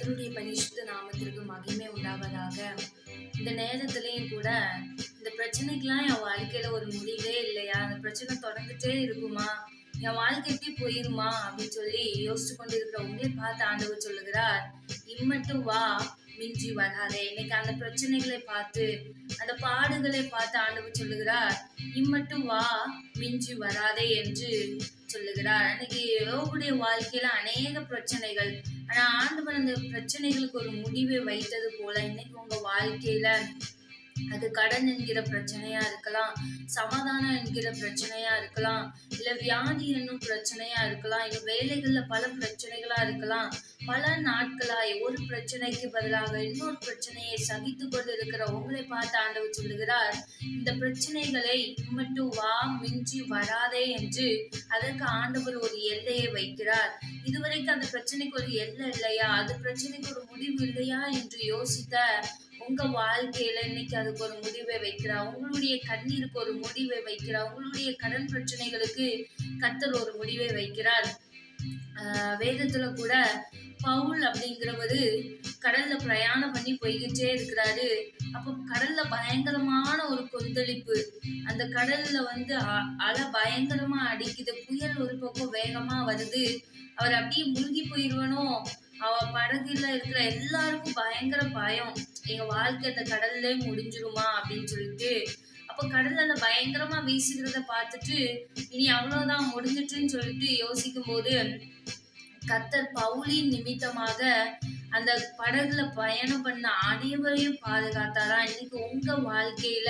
கர்த்தருடைய பரிசுத்த நாமத்திற்கு மகிமை உண்டாவதாக. இந்த நேரத்திலையும் கூட இந்த பிரச்சனைக்கெல்லாம் என் வாழ்க்கையில ஒரு முடிவே இல்லையா, அந்த பிரச்சனை தொடர்ந்துட்டே இருக்குமா, என் வாழ்க்கை எப்படி போயிருமா அப்படின்னு சொல்லி யோசிச்சு கொண்டு இருக்கிற உங்களை பார்த்து ஆண்டவர் சொல்லுகிறார், இம்மட்டும் வா, மிஞ்சி வராதே. இன்னைக்கு அந்த பிரச்சனைகளை பார்த்து, அந்த பாடுகளை பார்த்து ஆண்டவர் சொல்லுகிறார், இம்மட்டும் வா, மிஞ்சி வராதே என்று சொல்லுகிறார். இன்னைக்கு யோபுடைய வாழ்க்கையில அநேக பிரச்சனைகள், ஆனா ஆண்டவர் அந்த பிரச்சனைகளுக்கு ஒரு முடிவை வைத்தது போல இன்னைக்கு உங்க வாழ்க்கையில அது கடன் என்கிற பிரச்சனையா இருக்கலாம், சமாதானம் என்கிற பிரச்சனையா இருக்கலாம், இல்ல வியாதி என்னும் பிரச்சனையா இருக்கலாம், இல்ல வேலைகள்ல பல பிரச்சனைகளா இருக்கலாம். பல நாட்களாய் ஒரு பிரச்சனைக்கு பதிலாக இன்னொரு பிரச்சனையை சகித்து கொண்டு இருக்கிற உங்களை பார்த்து ஆண்டவர் சொல்லுகிறார், இந்த பிரச்சனைகளை மட்டும் வா, மிஞ்சி வராதே என்று அதற்கு ஆண்டவர் ஒரு எல்லையை வைக்கிறார். இதுவரைக்கும் அந்த பிரச்சனைக்கு ஒரு எல்லை இல்லையா, அது பிரச்சனைக்கு ஒரு முடிவு இல்லையா என்று யோசித்த உங்க வாழ்க்கையில இன்னைக்கு அதுக்கு ஒரு முடிவை வைக்கிறார். உங்களுடைய கண்ணீருக்கு ஒரு முடிவை வைக்கிறார். உங்களுடைய கடன் பிரச்சனைகளுக்கு கர்த்தர் ஒரு முடிவை வைக்கிறார். வேதத்துல கூட பவுல் அப்படிங்கிறவரு கடல்ல பிரயாணம் பண்ணி போய்கிட்டே இருக்கிறாரு. அப்போ கடல்ல பயங்கரமான ஒரு கொந்தளிப்பு, அந்த கடல்ல அலை பயங்கரமா அடிக்குது, புயல் ஒரு பக்கம் வேகமா வருது. அவர் அப்படியே முழுகி போயிருவனோ, அவ படகுல இருக்கிற எல்லாருக்கும் பயங்கர பயம், எங்க வாழ்க்கை இந்த கடல்ல முடிஞ்சிருமா அப்படின்னு சொல்லிட்டு. அப்ப கடல்ல பயங்கரமா வீசுகிறத பார்த்துட்டு இனி அவ்வளவுதான் முடிஞ்சிட்டுன்னு சொல்லிட்டு யோசிக்கும் போது கர்த்தர் பவுலின் நிமித்தமாக அந்த படகுல பயணம் பண்ண அனைவரையும் பாதுகாத்தாரா. இன்னைக்கு உங்க வாழ்க்கையில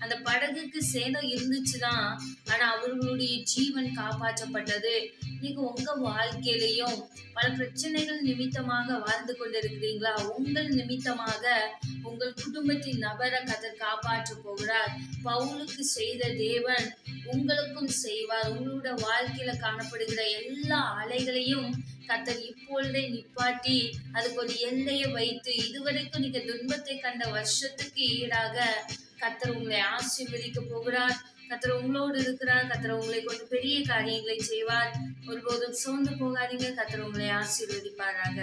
அந்த படகுக்கு சேதம் இருந்துச்சுதான், ஆனா அவர்களுடைய ஜீவன் காப்பாற்றப்பட்டது. இன்னைக்கு உங்க வாழ்க்கையிலையும் பல பிரச்சனைகள் நிமித்தமாக வாழ்ந்து கொண்டிருக்கிறீங்களா, உங்கள் நிமித்தமாக உங்கள் குடும்பத்தின் நபரை கர்த்தர் காப்பாற்ற போகிறார். பவுலுக்கு செய்த தேவன் உங்களுக்கும் செய்வார். உங்களோட வாழ்க்கையில காணப்படுகிற எல்லா அலைகளையும் கர்த்தர் இப்பொழுதே நிப்பாட்டி அதுக்கு ஒரு எல்லையை வைத்து, இதுவரைக்கும் நீங்க துன்பத்தை கண்ட வருஷத்துக்கு ஈடாக கர்த்தர் உங்களை ஆசீர்வதிக்க போகிறார். கர்த்தர் உங்களோடு இருக்கிறார். கர்த்தர் உங்களை கொண்டு பெரிய காரியங்களை செய்வார். ஒருபோதும் சோர்ந்து போகாதீங்க. கர்த்தர் உங்களை ஆசீர்வதிப்பாராக.